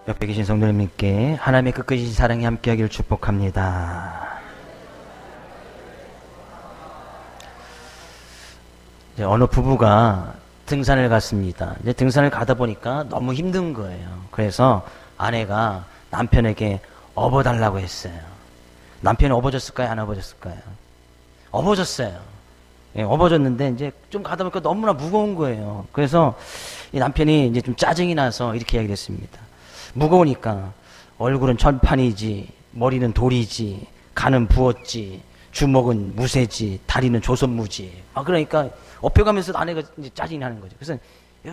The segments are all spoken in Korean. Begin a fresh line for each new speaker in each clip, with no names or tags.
옆에 계신 성도님께 하나님의 끝까지 사랑이 함께하기를 축복합니다. 이제 어느 부부가 등산을 갔습니다. 이제 등산을 가다 보니까 너무 힘든 거예요. 그래서 아내가 남편에게 업어달라고 했어요. 남편이 업어줬을까요? 안 업어줬을까요? 업어줬어요. 예, 업어줬는데 이제 좀 가다 보니까 너무나 무거운 거예요. 그래서 이 남편이 이제 좀 짜증이 나서 이렇게 이야기를 했습니다. 무거우니까 얼굴은 천판이지, 머리는 돌이지, 간은 부었지, 주먹은 무쇠지, 다리는 조선무지. 그러니까 업혀가면서 아내가 이제 짜증이 나는 거죠. 그래서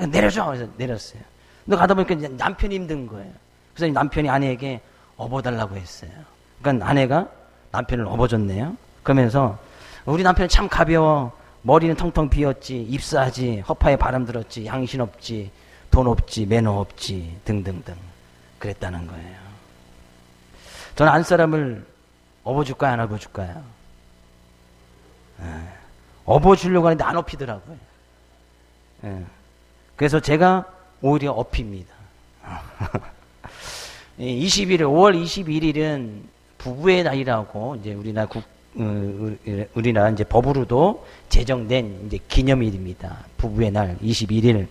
내려줘. 그래서 내렸어요. 근데 가다 보니까 이제 남편이 힘든 거예요. 그래서 남편이 아내에게 업어달라고 했어요. 그러니까 아내가 남편을 업어줬네요. 그러면서 우리 남편은 참 가벼워. 머리는 텅텅 비었지, 입사하지, 허파에 바람 들었지, 양심 없지, 돈 없지, 매너 없지, 등등등. 그랬다는 거예요. 저는 안 사람을 업어줄까요? 안 업어줄까요? 업어주려고 하는데 안 업히더라고요. 그래서 제가 오히려 업힙니다. 5월 21일은 부부의 날이라고 이제 우리나라 이제 법으로도 제정된 이제 기념일입니다. 부부의 날 21일.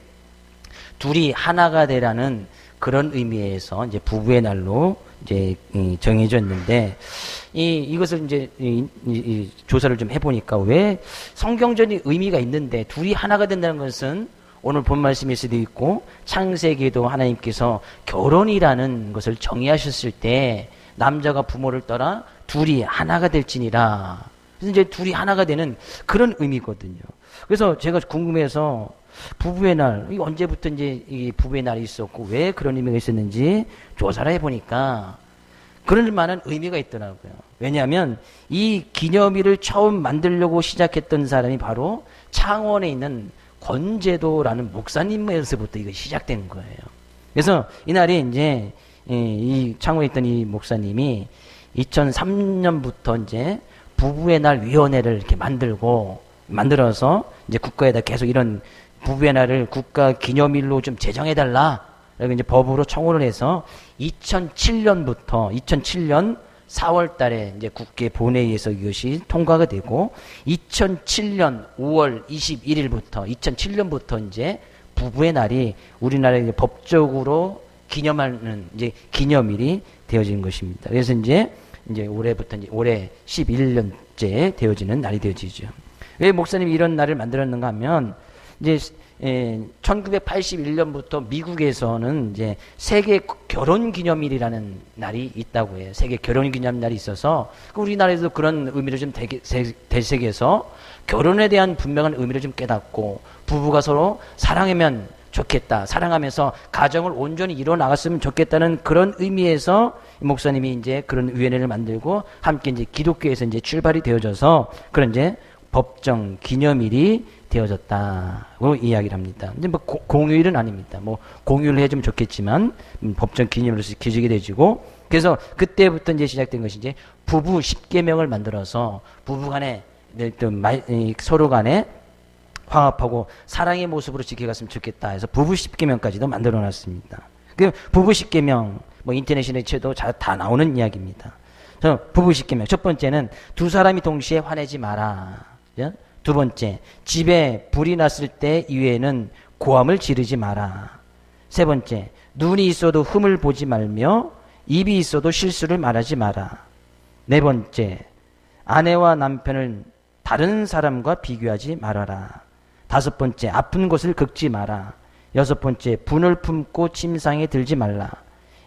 둘이 하나가 되라는 그런 의미에서 이제 부부의 날로 이제 정해졌는데 이것을 이제 조사를 좀 해보니까 왜 성경적인 의미가 있는데 둘이 하나가 된다는 것은 오늘 본 말씀일 수도 있고 창세기에도 하나님께서 결혼이라는 것을 정의하셨을 때 남자가 부모를 떠나 둘이 하나가 될지니라. 그래서 이제 둘이 하나가 되는 그런 의미거든요. 그래서 제가 궁금해서 부부의 날, 언제부터 이제 이 부부의 날이 있었고 왜 그런 의미가 있었는지 조사를 해보니까 그럴 만한 의미가 있더라고요. 왜냐하면 이 기념일을 처음 만들려고 시작했던 사람이 바로 창원에 있는 권제도라는 목사님에서부터 이거 시작된 거예요. 그래서 이날이 이제 이 창원에 있던 이 목사님이 2003년부터 이제 부부의 날 위원회를 이렇게 만들어서 이제 국가에다 계속 이런 부부의 날을 국가 기념일로 좀 제정해달라. 그리고 이제 법으로 청원을 해서 2007년 4월 달에 이제 국회 본회의에서 이것이 통과가 되고 2007년 5월 21일부터 이제 부부의 날이 우리나라에 법적으로 기념하는 이제 기념일이 되어진 것입니다. 그래서 이제 올해부터 올해 11년째 되어지는 날이 되어지죠. 왜 목사님이 이런 날을 만들었는가 하면 이제 1981년부터 미국에서는 이제 세계 결혼 기념일이라는 날이 있다고 해요. 세계 결혼 기념 날이 있어서 우리나라에서도 그런 의미를 좀 되새겨서 결혼에 대한 분명한 의미를 좀 깨닫고 부부가 서로 사랑하면 좋겠다. 사랑하면서 가정을 온전히 이뤄 나갔으면 좋겠다는 그런 의미에서 목사님이 이제 그런 위원회를 만들고 함께 이제 기독교에서 이제 출발이 되어져서 그런 이제 법정 기념일이 되어졌다고 이야기를 합니다. 근데 뭐 공휴일은 아닙니다. 뭐 공휴일을 해주면 좋겠지만 법정 기념일로서 기록이 되어지고 그래서 그때부터 이제 시작된 것이 이제 부부 10계명을 만들어서 부부간에 서로 간에 화합하고 사랑의 모습으로 지켜갔으면 좋겠다 해서 부부 10계명까지도 만들어 놨습니다. 그 부부 10계명 뭐 인터넷에 쳐도 다 나오는 이야기입니다. 부부 10계명 첫 번째는 두 사람이 동시에 화내지 마라. 두 번째, 집에 불이 났을 때 이외에는 고함을 지르지 마라. 세 번째, 눈이 있어도 흠을 보지 말며 입이 있어도 실수를 말하지 마라. 네 번째, 아내와 남편을 다른 사람과 비교하지 말아라. 다섯 번째, 아픈 것을 긁지 마라. 여섯 번째, 분을 품고 침상에 들지 말라.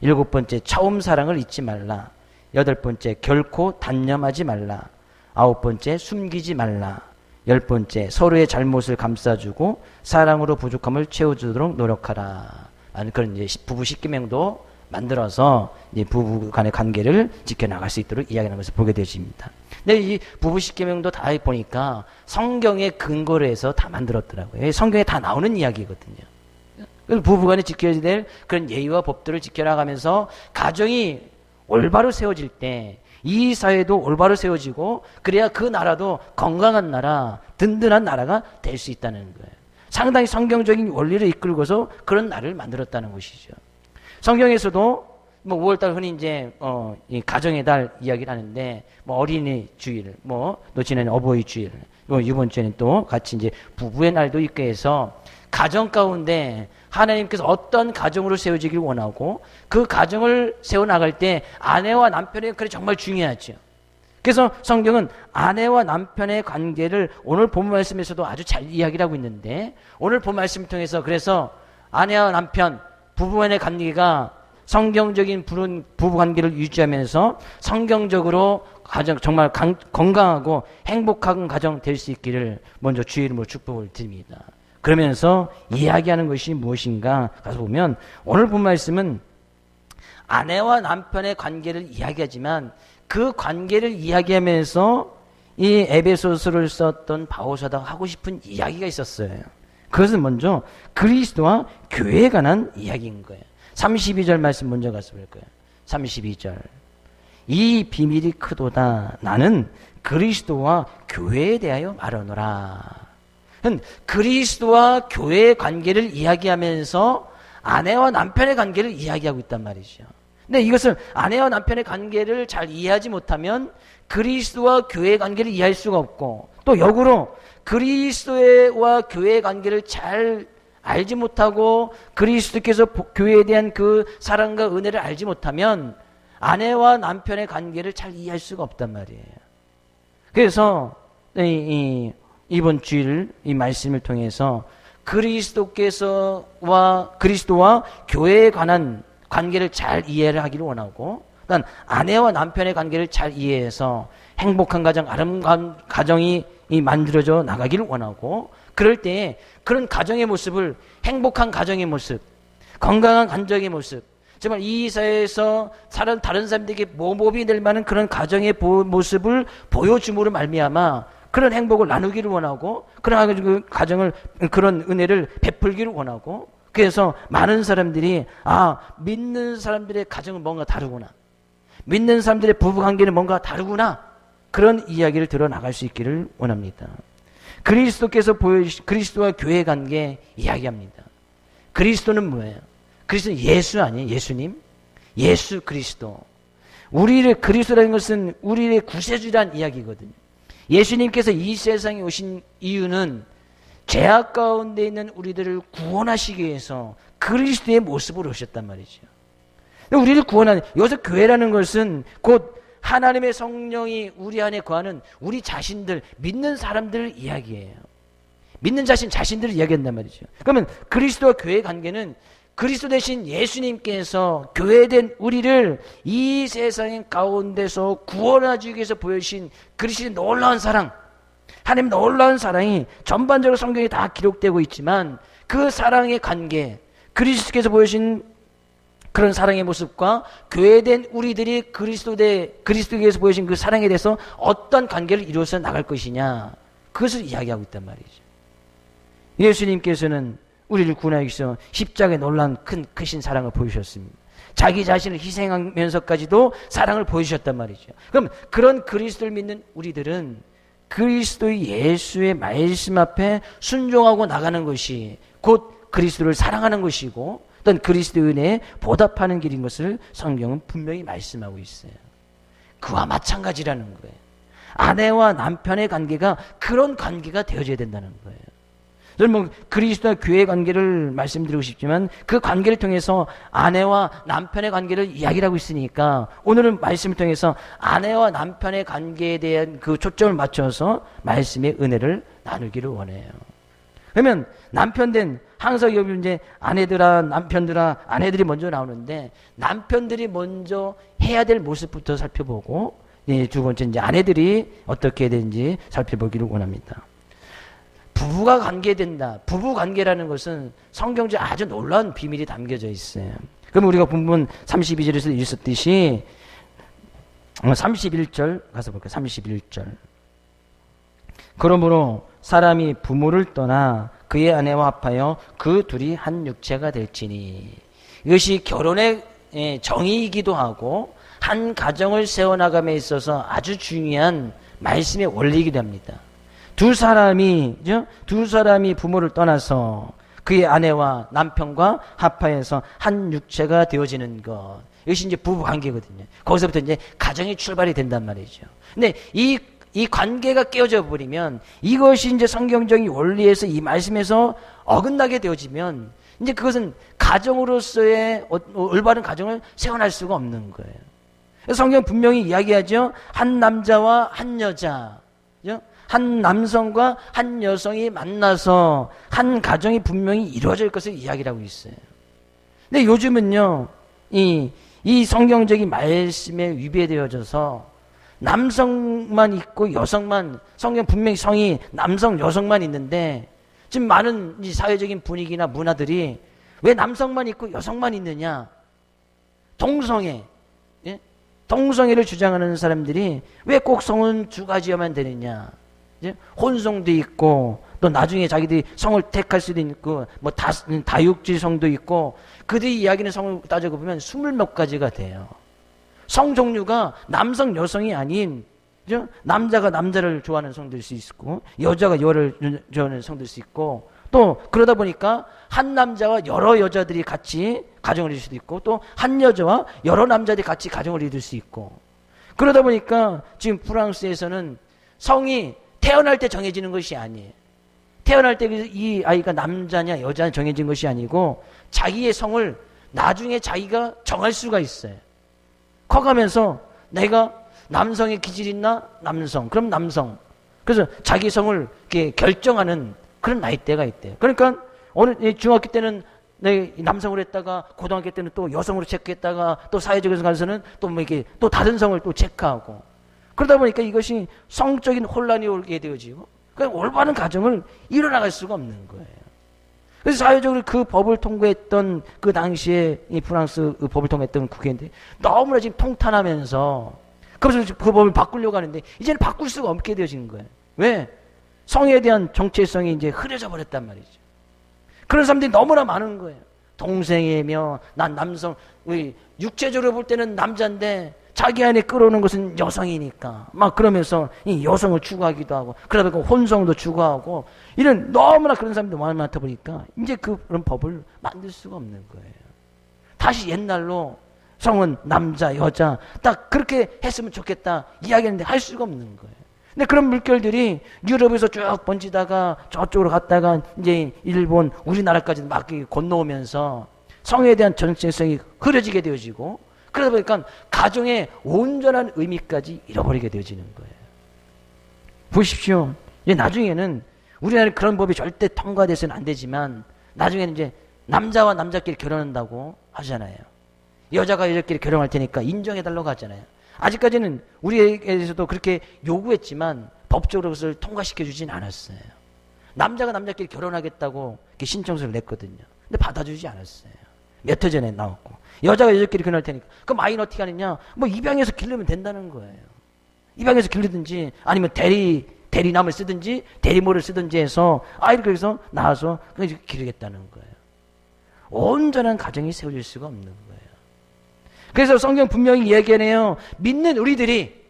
일곱 번째, 처음 사랑을 잊지 말라. 여덟 번째, 결코 단념하지 말라. 아홉 번째, 숨기지 말라. 열 번째, 서로의 잘못을 감싸주고 사랑으로 부족함을 채워주도록 노력하라. 라는 그런 이제 부부 10계명도 만들어서 이제 부부 간의 관계를 지켜나갈 수 있도록 이야기하는 것을 보게 되십니다. 근데 이 부부 10계명도 다 보니까 성경에 근거를 해서 다 만들었더라고요. 성경에 다 나오는 이야기거든요. 그래서 부부 간에 지켜야 될 그런 예의와 법들을 지켜나가면서 가정이 올바로 세워질 때 이 사회도 올바로 세워지고 그래야 그 나라도 건강한 나라, 든든한 나라가 될 수 있다는 거예요. 상당히 성경적인 원리를 이끌고서 그런 나라를 만들었다는 것이죠. 성경에서도 뭐 5월달 흔히 이제 이 가정의 달 이야기를 하는데 뭐 어린이 주일, 뭐 또 지난 어버이 주일, 뭐 이번 주에는 또 같이 이제 부부의 날도 있고 해서 가정 가운데 하나님께서 어떤 가정으로 세워지길 원하고 그 가정을 세워나갈 때 아내와 남편의 역할이 정말 중요하죠. 그래서 성경은 아내와 남편의 관계를 오늘 본 말씀에서도 아주 잘 이야기를 하고 있는데 오늘 본 말씀을 통해서 그래서 아내와 남편, 부부 간의 관계가 성경적인 부부 관계를 유지하면서 성경적으로 가정 정말 건강하고 행복한 가정 될 수 있기를 먼저 주의 이름으로 축복을 드립니다. 그러면서 이야기하는 것이 무엇인가 가서 보면 오늘 본 말씀은 아내와 남편의 관계를 이야기하지만 그 관계를 이야기하면서 이 에베소서를 썼던 바울사도가 하고 싶은 이야기가 있었어요. 그것은 먼저 그리스도와 교회에 관한 이야기인 거예요. 32절 말씀 먼저 가서 볼 거예요. 32절. 이 비밀이 크도다. 나는 그리스도와 교회에 대하여 말하노라. 그리스도와 교회의 관계를 이야기하면서 아내와 남편의 관계를 이야기하고 있단 말이죠. 근데 이것을 아내와 남편의 관계를 잘 이해하지 못하면 그리스도와 교회의 관계를 이해할 수가 없고 또 역으로 그리스도와 교회의 관계를 잘 알지 못하고 그리스도께서 교회에 대한 그 사랑과 은혜를 알지 못하면 아내와 남편의 관계를 잘 이해할 수가 없단 말이에요. 그래서 이번 주일 이 말씀을 통해서 그리스도와 교회에 관한 관계를 잘 이해를 하기를 원하고 그러니까 아내와 남편의 관계를 잘 이해해서 행복한 가정, 아름다운 가정이 만들어져 나가기를 원하고 그럴 때 그런 가정의 모습을 행복한 가정의 모습, 건강한 가정의 모습 정말 이 사회에서 다른 사람들에게 모범이 될 만한 그런 가정의 모습을 보여줌으로 말미암아 그런 행복을 나누기를 원하고 그런 가정을 그런 은혜를 베풀기를 원하고 그래서 많은 사람들이 믿는 사람들의 가정은 뭔가 다르구나. 믿는 사람들의 부부관계는 뭔가 다르구나. 그런 이야기를 들어 나갈 수 있기를 원합니다. 그리스도께서 그리스도와 교회 관계 이야기합니다. 그리스도는 뭐예요? 그리스도는 예수 아니에요? 예수님? 예수 그리스도. 그리스도라는 것은 우리의 구세주란 이야기거든요. 예수님께서 이 세상에 오신 이유는 죄악 가운데 있는 우리들을 구원하시기 위해서 그리스도의 모습으로 오셨단 말이죠. 우리를 구원하는, 여기서 교회라는 것은 곧 하나님의 성령이 우리 안에 거하는 우리 자신들, 믿는 사람들을 이야기해요. 믿는 자신들을 이야기한단 말이죠. 그러면 그리스도와 교회의 관계는 그리스도 대신 예수님께서 교회된 우리를 이 세상 가운데서 구원하기 위해서 보여주신 그리스도의 놀라운 사랑, 하나님 놀라운 사랑이 전반적으로 성경에 다 기록되고 있지만 그 사랑의 관계, 그리스도께서 보여주신 그런 사랑의 모습과 교회된 우리들이 그리스도께서 보여주신 그 사랑에 대해서 어떤 관계를 이루어서 나갈 것이냐, 그것을 이야기하고 있단 말이죠. 예수님께서는 우리를 구원하기 위해서 십자가에 놀라운 크신 사랑을 보여주셨습니다. 자기 자신을 희생하면서까지도 사랑을 보여주셨단 말이죠. 그럼 그런 그리스도를 믿는 우리들은 그리스도의 예수의 말씀 앞에 순종하고 나가는 것이 곧 그리스도를 사랑하는 것이고 어떤 그리스도의 은혜에 보답하는 길인 것을 성경은 분명히 말씀하고 있어요. 그와 마찬가지라는 거예요. 아내와 남편의 관계가 그런 관계가 되어져야 된다는 거예요. 저는 그리스도와 교회의 관계를 말씀드리고 싶지만 그 관계를 통해서 아내와 남편의 관계를 이야기를 하고 있으니까 오늘은 말씀을 통해서 아내와 남편의 관계에 대한 그 초점을 맞춰서 말씀의 은혜를 나누기를 원해요. 그러면 남편된 항상 여기 이제 아내들이 먼저 나오는데 남편들이 먼저 해야 될 모습부터 살펴보고 두 번째 이제 아내들이 어떻게 해야 되는지 살펴보기를 원합니다. 부부가 관계된다. 부부 관계라는 것은 성경적으로 아주 놀라운 비밀이 담겨져 있어요. 그럼 우리가 본문 32절에서 읽었듯이 31절 가서 볼까요? 31절. 그러므로 사람이 부모를 떠나 그의 아내와 합하여 그 둘이 한 육체가 될지니. 이것이 결혼의 정의이기도 하고 한 가정을 세워나감에 있어서 아주 중요한 말씀의 원리이기도 합니다. 두 사람이 부모를 떠나서 그의 아내와 남편과 합하여서 한 육체가 되어지는 것. 이것이 이제 부부 관계거든요. 거기서부터 이제 가정이 출발이 된단 말이죠. 근데 이 관계가 깨어져 버리면 이것이 이제 성경적인 원리에서 이 말씀에서 어긋나게 되어지면 이제 그것은 가정으로서의 올바른 가정을 세워날 수가 없는 거예요. 성경 분명히 이야기하죠. 한 남자와 한 여자, 한 남성과 한 여성이 만나서 한 가정이 분명히 이루어질 것을 이야기를 하고 있어요. 근데 요즘은요, 이 성경적인 말씀에 위배되어져서 남성만 있고 여성만, 성경 분명히 성이 남성, 여성만 있는데 지금 많은 이 사회적인 분위기나 문화들이 왜 남성만 있고 여성만 있느냐? 동성애, 예? 동성애를 주장하는 사람들이 왜 꼭 성은 두 가지여만 되느냐? 예? 혼성도 있고 또 나중에 자기들이 성을 택할 수도 있고 뭐 다육질 성도 있고 그들이 이야기하는 성을 따져보면 20몇 가지가 돼요. 성 종류가 남성 여성이 아닌 남자가 남자를 좋아하는 성도 있을 수 있고 여자가 여를 좋아하는 성도 있을 수 있고 또 그러다 보니까 한 남자와 여러 여자들이 같이 가정을 이룰 수도 있고 또 한 여자와 여러 남자들이 같이 가정을 이룰 수 있고 그러다 보니까 지금 프랑스에서는 성이 태어날 때 정해지는 것이 아니에요. 태어날 때 이 아이가 남자냐 여자냐 정해진 것이 아니고 자기의 성을 나중에 자기가 정할 수가 있어요. 커가면서 내가 남성의 기질이 있나? 남성. 그럼 남성. 그래서 자기 성을 이렇게 결정하는 그런 나이대가 있대요. 그러니까 어느 중학교 때는 남성으로 했다가 고등학교 때는 또 여성으로 체크했다가 또 사회적에서 가서는 또 뭐 이렇게 또 다른 성을 또 체크하고 그러다 보니까 이것이 성적인 혼란이 오게 되어지고 그러니까 올바른 가정을 이뤄나갈 수가 없는 거예요. 그래서 사회적으로 그 법을 통과했던 그 당시에 이 프랑스 그 법을 통과했던 국회인데 너무나 지금 통탄하면서 그래서 그 법을 바꾸려고 하는데 이제는 바꿀 수가 없게 되어지는 거예요. 왜? 성에 대한 정체성이 이제 흐려져 버렸단 말이죠. 그런 사람들이 너무나 많은 거예요. 동생이며 난 남성, 우리 육체적으로 볼 때는 남자인데 자기 안에 끌어오는 것은 여성이니까 막 그러면서 이 여성을 추구하기도 하고 그러다 보니까 혼성도 추구하고 이런 너무나 그런 사람들이 많다 보니까 이제 그런 법을 만들 수가 없는 거예요. 다시 옛날로 성은 남자, 여자 딱 그렇게 했으면 좋겠다 이야기했는데 할 수가 없는 거예요. 근데 그런 물결들이 유럽에서 쭉 번지다가 저쪽으로 갔다가 이제 일본, 우리나라까지 막 건너오면서 성에 대한 정체성이 흐려지게 되어지고 그러다 보니까 가정의 온전한 의미까지 잃어버리게 되어지는 거예요. 보십시오. 이제 나중에는 우리나라는 그런 법이 절대 통과돼서는 안 되지만 나중에는 이제 남자와 남자끼리 결혼한다고 하잖아요. 여자가 여자끼리 결혼할 테니까 인정해달라고 하잖아요. 아직까지는 우리에게서도 그렇게 요구했지만 법적으로 그것을 통과시켜주진 않았어요. 남자가 남자끼리 결혼하겠다고 신청서를 냈거든요. 근데 받아주지 않았어요. 몇 해 전에 나왔고 여자가 여자끼리 결혼할 테니까 그럼 아이는 어떻게 하느냐? 뭐 입양해서 기르면 된다는 거예요. 입양해서 기르든지 아니면 대리남을 쓰든지 대리모를 쓰든지 해서 아이를 그래서 낳아서 기르겠다는 거예요. 온전한 가정이 세워질 수가 없는 거예요. 그래서 성경 분명히 이야기하네요. 믿는 우리들이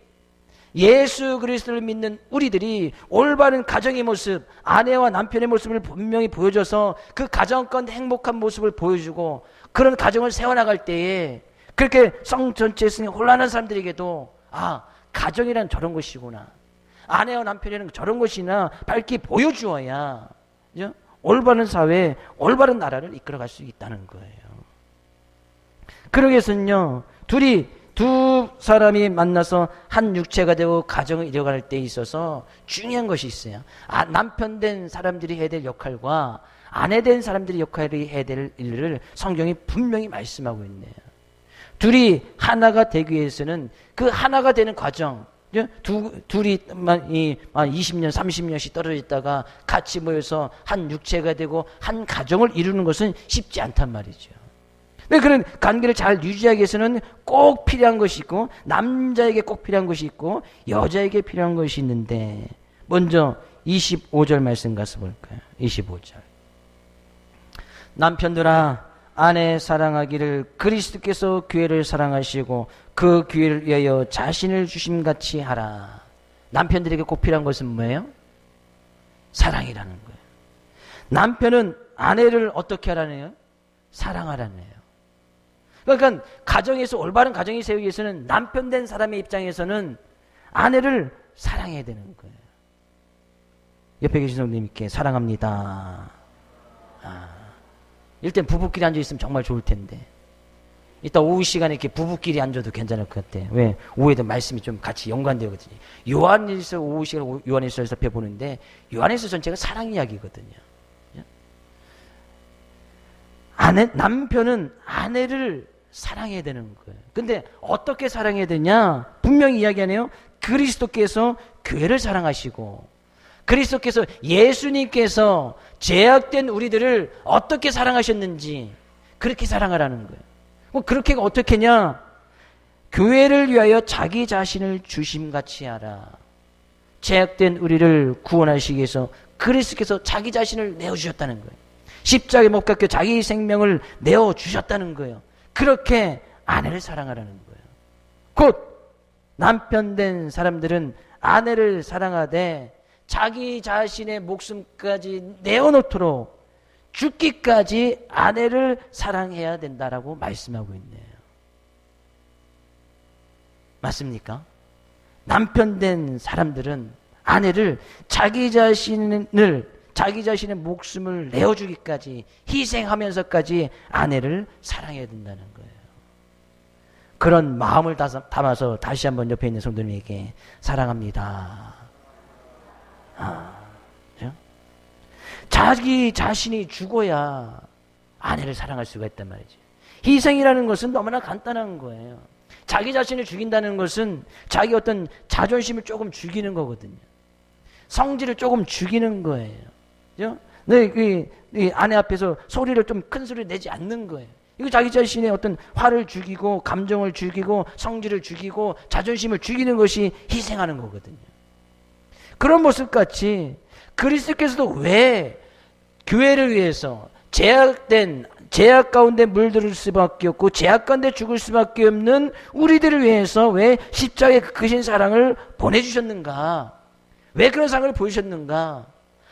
예수 그리스도를 믿는 우리들이 올바른 가정의 모습, 아내와 남편의 모습을 분명히 보여줘서 그 가정권 행복한 모습을 보여주고 그런 가정을 세워나갈 때에 그렇게 성 전체성이 혼란한 사람들에게도 가정이란 저런 것이구나. 아내와 남편이란 저런 것이나 밝게 보여주어야 올바른 사회, 올바른 나라를 이끌어갈 수 있다는 거예요. 그러기 위해서는요, 두 사람이 만나서 한 육체가 되고 가정을 이뤄갈 때 있어서 중요한 것이 있어요. 남편 된 사람들이 해야 될 역할과 아내 된 사람들이 역할이 해야 될 일을 성경이 분명히 말씀하고 있네요. 둘이 하나가 되기 위해서는 그 하나가 되는 과정, 둘이 20년, 30년씩 떨어져 있다가 같이 모여서 한 육체가 되고 한 가정을 이루는 것은 쉽지 않단 말이죠. 그런 관계를 잘 유지하기 위해서는 꼭 필요한 것이 있고 남자에게 꼭 필요한 것이 있고 여자에게 필요한 것이 있는데 먼저 25절 말씀 가서 볼까요? 25절 남편들아 아내 사랑하기를 그리스도께서 교회를 사랑하시고 그 교회를 위하여 자신을 주심같이 하라. 남편들에게 꼭 필요한 것은 뭐예요? 사랑이라는 거예요. 남편은 아내를 어떻게 하라네요? 사랑하라네요. 그러니까 가정에서 올바른 가정이 세우기 위해서는 남편 된 사람의 입장에서는 아내를 사랑해야 되는 거예요. 옆에 계신 성도님께 사랑합니다. 일단 부부끼리 앉아있으면 정말 좋을 텐데 이따 오후 시간에 이렇게 부부끼리 앉아도 괜찮을 것 같아. 왜? 오후에도 말씀이 좀 같이 연관되거든요. 요한일서 오후 시간 요한일서에서 펴보는데 요한일서 전체가 사랑 이야기거든요. 남편은 아내를 사랑해야 되는 거예요. 근데 어떻게 사랑해야 되냐? 분명히 이야기하네요. 그리스도께서 교회를 사랑하시고 그리스도께서 예수님께서 죄악된 우리들을 어떻게 사랑하셨는지 그렇게 사랑하라는 거예요. 그렇게가 어떻게냐? 교회를 위하여 자기 자신을 주심같이 하라. 죄악된 우리를 구원하시기 위해서 그리스도께서 자기 자신을 내어주셨다는 거예요. 십자가에 못 박혀 자기 생명을 내어주셨다는 거예요. 그렇게 아내를 사랑하라는 거예요. 곧 남편 된 사람들은 아내를 사랑하되 자기 자신의 목숨까지 내어놓도록 죽기까지 아내를 사랑해야 된다라고 말씀하고 있네요. 맞습니까? 남편 된 사람들은 아내를 자기 자신의 목숨을 내어주기까지 희생하면서까지 아내를 사랑해야 된다는 거예요. 그런 마음을 담아서 다시 한번 옆에 있는 성도님에게 사랑합니다. 그렇죠? 자기 자신이 죽어야 아내를 사랑할 수가 있단 말이죠. 희생이라는 것은 너무나 간단한 거예요. 자기 자신을 죽인다는 것은 자기 어떤 자존심을 조금 죽이는 거거든요. 성질을 조금 죽이는 거예요. 그죠? 이 아내 앞에서 소리를 좀 큰 소리를 내지 않는 거예요. 이거 자기 자신의 어떤 화를 죽이고 감정을 죽이고 성질을 죽이고 자존심을 죽이는 것이 희생하는 거거든요. 그런 모습같이 그리스도께서도 왜 교회를 위해서 죄악 가운데 물들을 수밖에 없고 죄악 가운데 죽을 수밖에 없는 우리들을 위해서 왜 십자가에 크신 사랑을 보내주셨는가? 왜 그런 사랑을 보여주셨는가?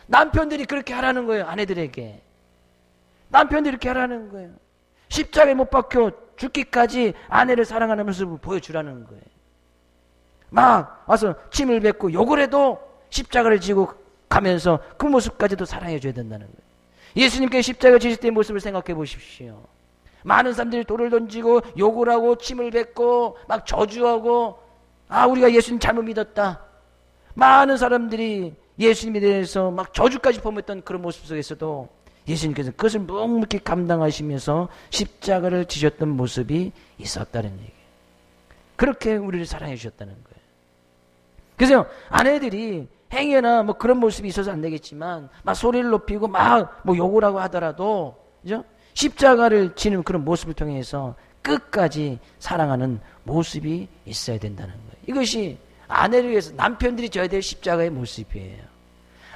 남편들이 그렇게 하라는 거예요. 아내들에게. 남편들이 이렇게 하라는 거예요. 십자가에 못 박혀 죽기까지 아내를 사랑하는 모습을 보여주라는 거예요. 막 와서 침을 뱉고 욕을 해도 십자가를 지고 가면서 그 모습까지도 사랑해 줘야 된다는 거예요. 예수님께 십자가 지실 때의 모습을 생각해 보십시오. 많은 사람들이 돌을 던지고 욕을 하고 침을 뱉고 막 저주하고 우리가 예수님 잘못 믿었다. 많은 사람들이 예수님에 대해서 막 저주까지 범했던 그런 모습 속에서도 예수님께서 그것을 묵묵히 감당하시면서 십자가를 지셨던 모습이 있었다는 얘기예요. 그렇게 우리를 사랑해 주셨다는 거예요. 그래서 아내들이 행여나 뭐 그런 모습이 있어서 안 되겠지만 막 소리를 높이고 막 뭐 욕을 하고 하더라도 그죠? 십자가를 지는 그런 모습을 통해서 끝까지 사랑하는 모습이 있어야 된다는 거예요. 이것이 아내를 위해서 남편들이 져야 될 십자가의 모습이에요.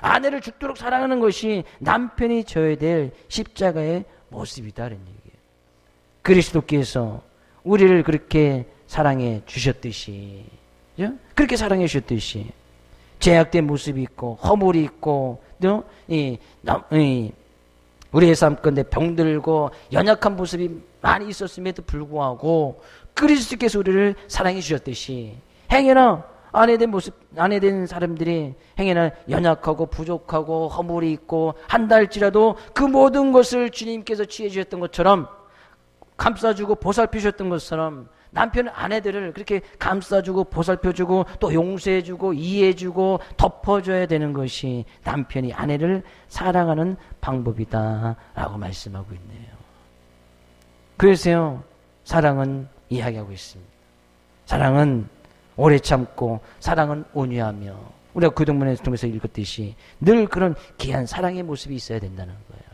아내를 죽도록 사랑하는 것이 남편이 져야 될 십자가의 모습이다는 얘기예요. 그리스도께서 우리를 그렇게 사랑해 주셨듯이, 그죠? 그렇게 사랑해 주셨듯이 죄악된 모습이 있고 허물이 있고 또 우리의 삶 가운데 병들고 연약한 모습이 많이 있었음에도 불구하고 그리스도께서 우리를 사랑해 주셨듯이 행여나 아내된 사람들이 행여나 연약하고 부족하고 허물이 있고 한다 할지라도 그 모든 것을 주님께서 취해 주셨던 것처럼 감싸주고 보살피셨던 것처럼 남편은 아내들을 그렇게 감싸주고 보살펴주고 또 용서해주고 이해해주고 덮어줘야 되는 것이 남편이 아내를 사랑하는 방법이다 라고 말씀하고 있네요. 그래서요, 사랑은 이야기하고 있습니다. 사랑은 오래 참고 사랑은 온유하며 우리가 구동문에 통해서 읽었듯이 늘 그런 귀한 사랑의 모습이 있어야 된다는 거예요.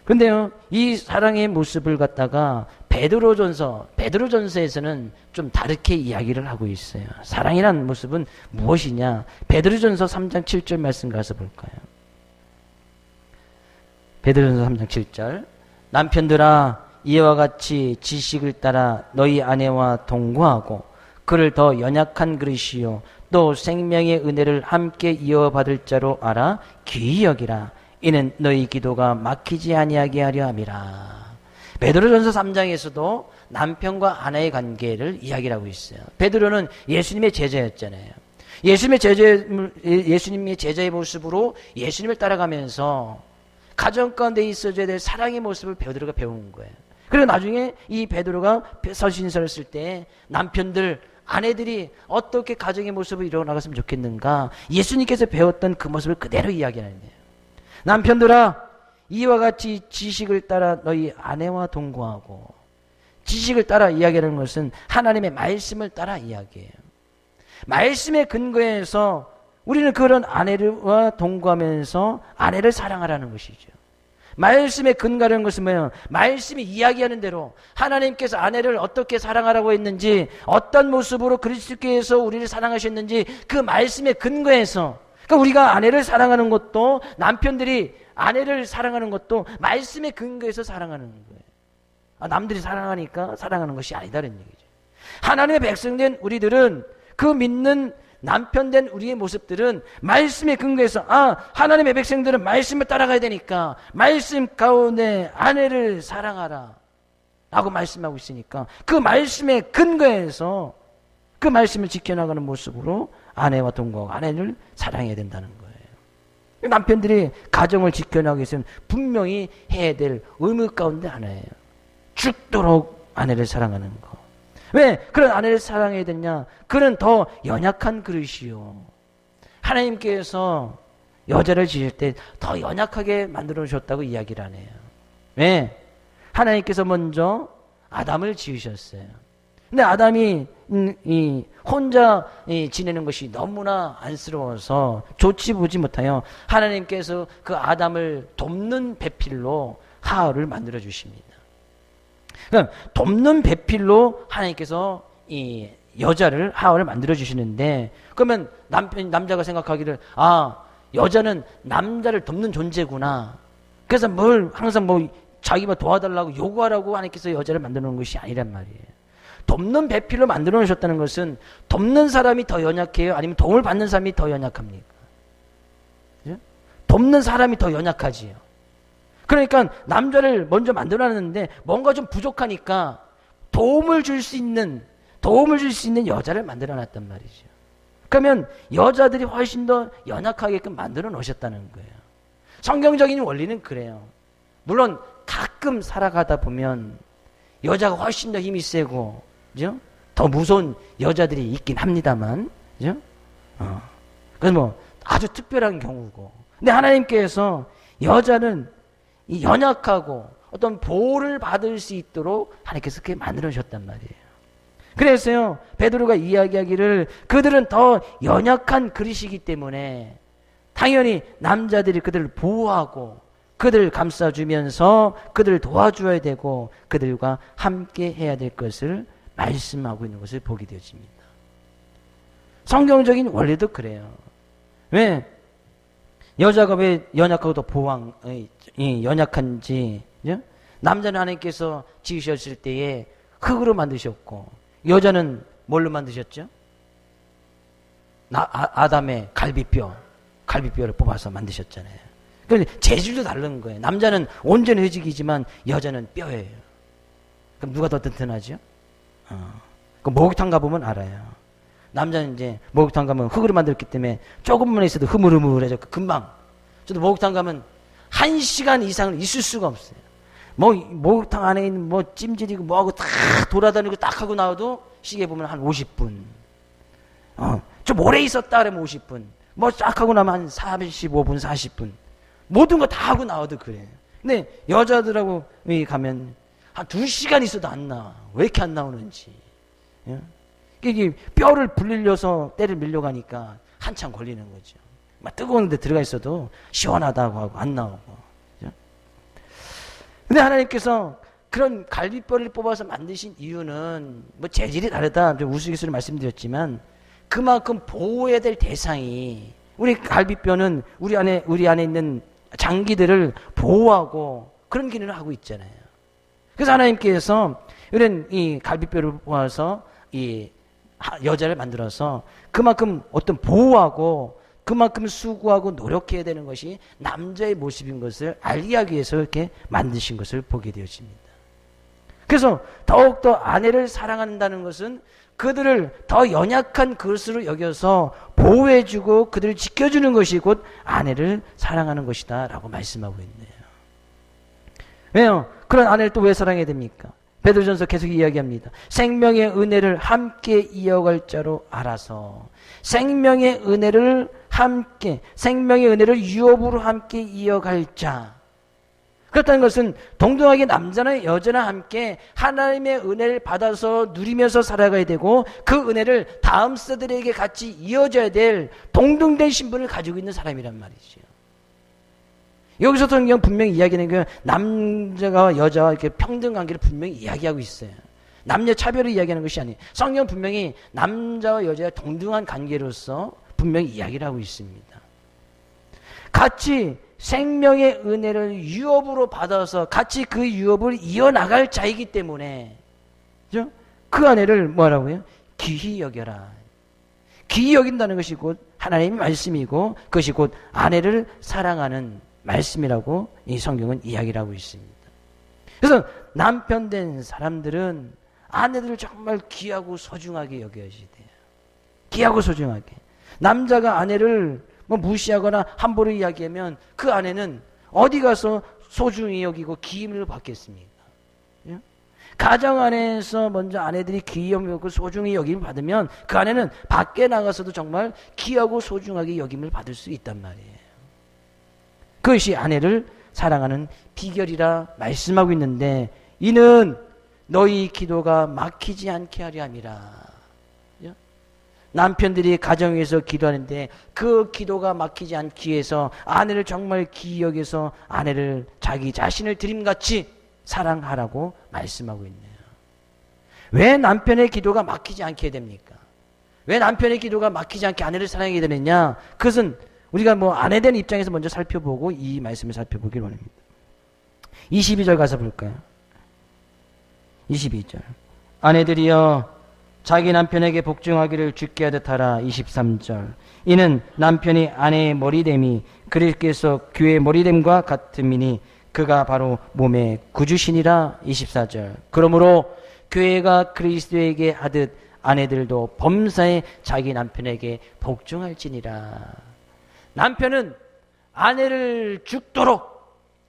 근데요, 이 사랑의 모습을 갖다가 베드로전서에서는 좀 다르게 이야기를 하고 있어요. 사랑이라는 모습은 무엇이냐? 베드로전서 3장 7절 말씀 가서 볼까요? 베드로전서 3장 7절. 남편들아, 이와 같이 지식을 따라 너희 아내와 동거하고 그를 더 연약한 그릇이요 또 생명의 은혜를 함께 이어받을 자로 알아 귀히 여기라. 이는 너희 기도가 막히지 아니하게 하려 함이라. 베드로전서 3장에서도 남편과 아내의 관계를 이야기를 하고 있어요. 베드로는 예수님의 제자였잖아요. 예수님의 제자의 모습으로 예수님을 따라가면서 가정 가운데 있어줘야 될 사랑의 모습을 베드로가 배운 거예요. 그리고 나중에 이 베드로가 서신서를 쓸 때 남편들, 아내들이 어떻게 가정의 모습을 이뤄나갔으면 좋겠는가, 예수님께서 배웠던 그 모습을 그대로 이야기하는 거예요. 남편들아, 이와 같이 지식을 따라 너희 아내와 동거하고, 지식을 따라 이야기하는 것은 하나님의 말씀을 따라 이야기해요. 말씀의 근거에서 우리는 그런 아내와 동거하면서 아내를 사랑하라는 것이죠. 말씀의 근거라는 것은 뭐예요? 말씀이 이야기하는 대로 하나님께서 아내를 어떻게 사랑하라고 했는지, 어떤 모습으로 그리스도께서 우리를 사랑하셨는지 그 말씀의 근거에서, 그러니까 우리가 아내를 사랑하는 것도, 남편들이 아내를 사랑하는 것도 말씀의 근거에서 사랑하는 거예요. 남들이 사랑하니까 사랑하는 것이 아니다는 얘기죠. 하나님의 백성된 우리들은, 그 믿는 남편된 우리의 모습들은 말씀의 근거에서, 하나님의 백성들은 말씀을 따라가야 되니까 말씀 가운데 아내를 사랑하라 라고 말씀하고 있으니까 그 말씀의 근거에서 그 말씀을 지켜나가는 모습으로 아내와 동거하고 아내를 사랑해야 된다는 거예요. 남편들이 가정을 지켜나가기 위해서는 분명히 해야 될 의무 가운데 하나예요. 죽도록 아내를 사랑하는 거. 왜 그런 아내를 사랑해야 되냐? 그는 더 연약한 그릇이요. 하나님께서 여자를 지을 때 더 연약하게 만들어 주셨다고 이야기를 하네요. 왜? 하나님께서 먼저 아담을 지으셨어요. 근데 아담이 혼자 지내는 것이 너무나 안쓰러워서 좋지 보지 못하여 하나님께서 그 아담을 돕는 배필로 하와를 만들어 주십니다. 그럼 돕는 배필로 하나님께서 이 여자를, 하와를 만들어 주시는데, 그러면 남자가 생각하기를, 여자는 남자를 돕는 존재구나. 그래서 항상 자기만 도와달라고 요구하라고 하나님께서 여자를 만들어 놓은 것이 아니란 말이에요. 돕는 배필로 만들어 놓으셨다는 것은 돕는 사람이 더 연약해요? 아니면 도움을 받는 사람이 더 연약합니까? 그죠? 돕는 사람이 더 연약하지요. 그러니까 남자를 먼저 만들어놨는데 뭔가 좀 부족하니까 도움을 줄 수 있는 여자를 만들어놨단 말이죠. 그러면 여자들이 훨씬 더 연약하게끔 만들어 놓으셨다는 거예요. 성경적인 원리는 그래요. 물론 가끔 살아가다 보면 여자가 훨씬 더 힘이 세고, 그죠? 더 무서운 여자들이 있긴 합니다만, 그죠? 그래서 아주 특별한 경우고. 근데 하나님께서 여자는 이 연약하고 어떤 보호를 받을 수 있도록 하나님께서 그렇게 만들어 주셨단 말이에요. 그래서요, 베드로가 이야기하기를 그들은 더 연약한 그릇이기 때문에 당연히 남자들이 그들을 보호하고 그들을 감싸주면서 그들을 도와줘야 되고 그들과 함께 해야 될 것을 말씀하고 있는 것을 보게 되어집니다. 성경적인 원리도 그래요. 왜? 여자가 왜 연약하고 더 연약한지, 그죠? 남자는 하나님께서 지으셨을 때에 흙으로 만드셨고, 여자는 뭘로 만드셨죠? 아담의 갈비뼈를 뽑아서 만드셨잖아요. 그런데 재질도 다른 거예요. 남자는 온전히 회직이지만 여자는 뼈예요. 그럼 누가 더 튼튼하죠? 그 목욕탕 가보면 알아요. 남자는 이제 목욕탕 가면 흙으로 만들었기 때문에 조금만 있어도 흐물흐물해져. 금방. 저도 목욕탕 가면 1시간 이상은 있을 수가 없어요. 목욕탕 안에 있는 찜질이고 뭐하고 다 돌아다니고 딱 하고 나와도 시계 보면 한 50분. 좀 오래 있었다 그러면 50분. 쫙 하고 나면 한 45분, 40분. 모든 거 다 하고 나와도 그래요. 근데 여자들하고 가면 한 2시간 있어도 안 나와. 왜 이렇게 안 나오는지. 이게 뼈를 불리려서 때를 밀려가니까 한참 걸리는 거죠. 막 뜨거운 데 들어가 있어도 시원하다고 하고 안 나오고. 근데 하나님께서 그런 갈비뼈를 뽑아서 만드신 이유는 재질이 다르다. 좀 우스갯소리로 말씀드렸지만 그만큼 보호해야 될 대상이, 우리 갈비뼈는 우리 안에 있는 장기들을 보호하고 그런 기능을 하고 있잖아요. 그래서 하나님께서 이런 이 갈비뼈를 뽑아서 이 여자를 만들어서 그만큼 어떤 보호하고 그만큼 수고하고 노력해야 되는 것이 남자의 모습인 것을 알게 하기 위해서 이렇게 만드신 것을 보게 되어집니다. 그래서 더욱더 아내를 사랑한다는 것은 그들을 더 연약한 것으로 여겨서 보호해주고 그들을 지켜주는 것이 곧 아내를 사랑하는 것이다 라고 말씀하고 있네요. 왜요? 그런 아내를 또 왜 사랑해야 됩니까? 베드로전서 계속 이야기합니다. 생명의 은혜를 함께 이어갈 자로 알아서 생명의 은혜를 유업으로 함께 이어갈 자. 그렇다는 것은 동등하게 남자나 여자나 함께 하나님의 은혜를 받아서 누리면서 살아가야 되고 그 은혜를 다음 세대에게 같이 이어져야 될 동등된 신분을 가지고 있는 사람이란 말이죠. 여기서 성경 분명히 이야기하는 게 남자와 여자와 이렇게 평등 관계를 분명히 이야기하고 있어요. 남녀 차별을 이야기하는 것이 아니에요. 성경 분명히 남자와 여자의 동등한 관계로서 분명히 이야기를 하고 있습니다. 같이 생명의 은혜를 유업으로 받아서 같이 그 유업을 이어나갈 자이기 때문에 그죠? 그 아내를 뭐라고요? 귀히 여겨라. 귀히 여긴다는 것이 곧 하나님의 말씀이고 그것이 곧 아내를 사랑하는 말씀이라고 이 성경은 이야기를 하고 있습니다. 그래서 남편 된 사람들은 아내들을 정말 귀하고 소중하게 여겨야지 돼요. 귀하고 소중하게. 남자가 아내를 뭐 무시하거나 함부로 이야기하면 그 아내는 어디 가서 소중히 여기고 기임을 받겠습니까? 예? 가정 안에서 먼저 아내들이 귀히 여기고 소중히 여김을 받으면 그 아내는 밖에 나가서도 정말 귀하고 소중하게 여김을 받을 수 있단 말이에요. 그것이 아내를 사랑하는 비결이라 말씀하고 있는데 이는 너희 기도가 막히지 않게 하려 함이라. 남편들이 가정에서 기도하는데 그 기도가 막히지 않기 위해서 아내를 정말 귀히 여겨서 아내를 자기 자신을 드림같이 사랑하라고 말씀하고 있네요. 왜 남편의 기도가 막히지 않게 됩니까? 왜 남편의 기도가 막히지 않게 아내를 사랑하게 되느냐? 그것은 우리가 뭐 아내된 입장에서 먼저 살펴보고 이 말씀을 살펴보길 원합니다. 22절 가서 볼까요? 22절. 아내들이여 자기 남편에게 복종하기를 주께 하듯 하라. 23절. 이는 남편이 아내의 머리됨이 그리스도께서 교회의 머리됨과 같음이니 그가 바로 몸의 구주시니라. 24절. 그러므로 교회가 그리스도에게 하듯 아내들도 범사에 자기 남편에게 복종할지니라. 남편은 아내를 죽도록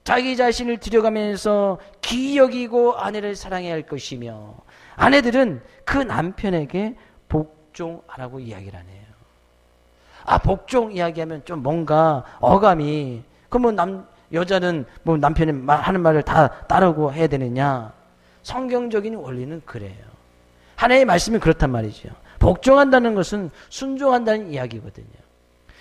자기 자신을 들여가면서 귀히 여기고 아내를 사랑해야 할 것이며 아내들은 그 남편에게 복종하라고 이야기를 하네요. 아, 복종 이야기하면 좀 뭔가 어감이 그러면 여자는 뭐 남편이 하는 말을 다 따르고 해야 되느냐? 성경적인 원리는 그래요. 하나님의 말씀이 그렇단 말이죠. 복종한다는 것은 순종한다는 이야기거든요.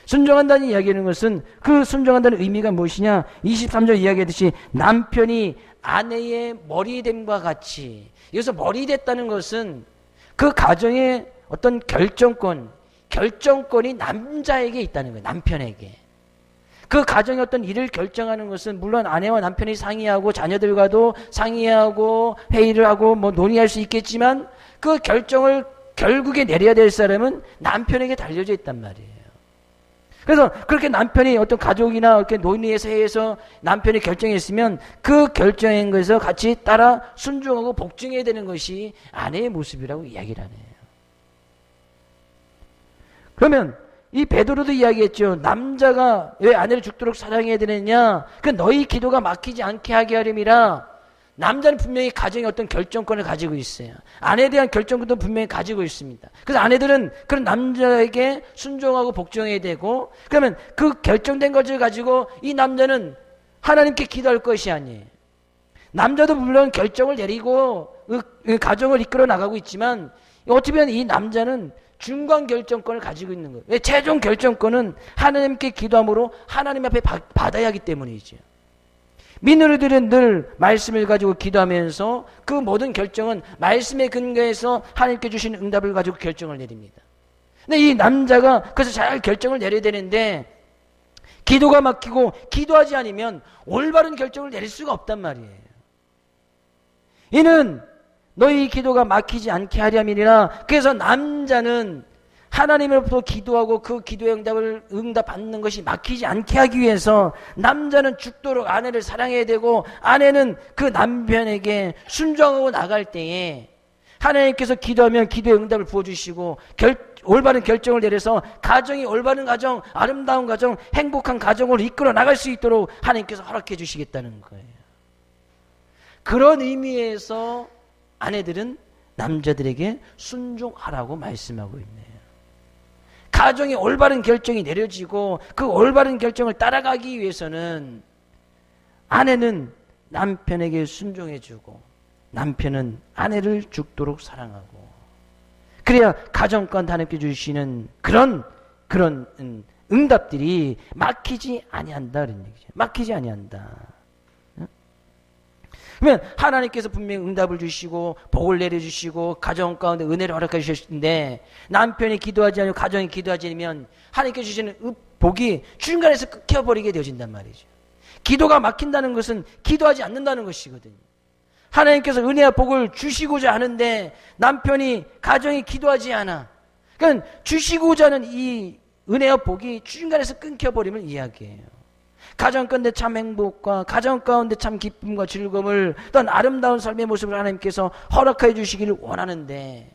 순종한다는 이야기하는 것은 그 순종한다는 의미가 무엇이냐? 23절 이야기하듯이 남편이 아내의 머리됨과 같이 여기서 머리됐다는 것은 그 가정의 어떤 결정권이 남자에게 있다는 거예요. 남편에게. 그 가정의 어떤 일을 결정하는 것은 물론 아내와 남편이 상의하고 자녀들과도 상의하고 회의를 하고 뭐 논의할 수 있겠지만 그 결정을 결국에 내려야 될 사람은 남편에게 달려져 있단 말이에요. 그래서 그렇게 남편이 어떤 가족이나 이렇게 논의해서 회의해서 남편이 결정했으면 그 결정한 것에서 같이 따라 순종하고 복종해야 되는 것이 아내의 모습이라고 이야기를 하네요. 그러면 이 베드로도 이야기했죠. 남자가 왜 아내를 죽도록 사랑해야 되느냐? 그 너희 기도가 막히지 않게 하게 하림이라. 남자는 분명히 가정의 어떤 결정권을 가지고 있어요. 아내에 대한 결정권도 분명히 가지고 있습니다. 그래서 아내들은 그런 남자에게 순종하고 복종해야 되고 그러면 그 결정된 것을 가지고 이 남자는 하나님께 기도할 것이 아니에요. 남자도 물론 결정을 내리고 가정을 이끌어 나가고 있지만 어떻게 보면 이 남자는 중간 결정권을 가지고 있는 거예요. 최종 결정권은 하나님께 기도함으로 하나님 앞에 받아야 하기 때문이죠. 민우리들은 늘 말씀을 가지고 기도하면서 그 모든 결정은 말씀에 근거해서 하나님께 주신 응답을 가지고 결정을 내립니다. 근데 이 남자가 그래서 잘 결정을 내려야 되는데 기도가 막히고 기도하지 않으면 올바른 결정을 내릴 수가 없단 말이에요. 이는 너희 기도가 막히지 않게 하렴이니라. 그래서 남자는 하나님으로부터 기도하고 그 기도의 응답받는 것이 막히지 않게 하기 위해서 남자는 죽도록 아내를 사랑해야 되고, 아내는 그 남편에게 순종하고 나갈 때에 하나님께서 기도하면 기도의 응답을 부어주시고 올바른 결정을 내려서 가정이 올바른 가정, 아름다운 가정, 행복한 가정을 이끌어 나갈 수 있도록 하나님께서 허락해 주시겠다는 거예요. 그런 의미에서 아내들은 남자들에게 순종하라고 말씀하고 있네요. 가정이 올바른 결정이 내려지고 그 올바른 결정을 따라가기 위해서는 아내는 남편에게 순종해주고 남편은 아내를 죽도록 사랑하고, 그래야 가정 가운데 하나님께 주시는 그런 응답들이 막히지 아니한다 그런 얘기죠. 막히지 아니한다. 그러면 하나님께서 분명히 응답을 주시고 복을 내려주시고 가정 가운데 은혜를 허락해 주셨는데, 남편이 기도하지 않고 가정이 기도하지 않으면 하나님께서 주시는 복이 중간에서 끊겨버리게 되어진단 말이죠. 기도가 막힌다는 것은 기도하지 않는다는 것이거든요. 하나님께서 은혜와 복을 주시고자 하는데 남편이, 가정이 기도하지 않아. 그러니까 주시고자 하는 이 은혜와 복이 중간에서 끊겨버리면 이야기예요. 가정 가운데 참 행복과 가정 가운데 참 기쁨과 즐거움을, 또한 아름다운 삶의 모습을 하나님께서 허락해 주시기를 원하는데,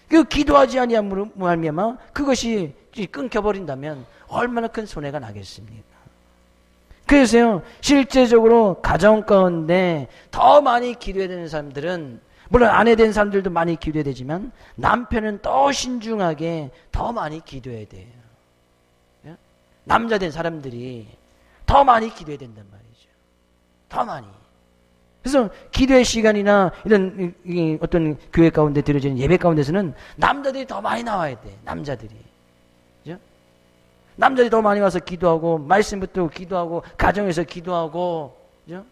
그 기도하지 아니함으로 말미암아 그것이 끊겨버린다면 얼마나 큰 손해가 나겠습니까? 그래서요, 실제적으로 가정 가운데 더 많이 기도해야 되는 사람들은, 물론 아내 된 사람들도 많이 기도해야 되지만 남편은 더 신중하게 더 많이 기도해야 돼요. 남자 된 사람들이 더 많이 기도해야 된단 말이죠. 더 많이. 그래서 기도의 시간이나 이런 어떤 교회 가운데 드려지는 예배 가운데서는 남자들이 더 많이 나와야 돼. 남자들이. 그죠? 남자들이 더 많이 와서 기도하고, 말씀부터 기도하고, 가정에서 기도하고, 그죠?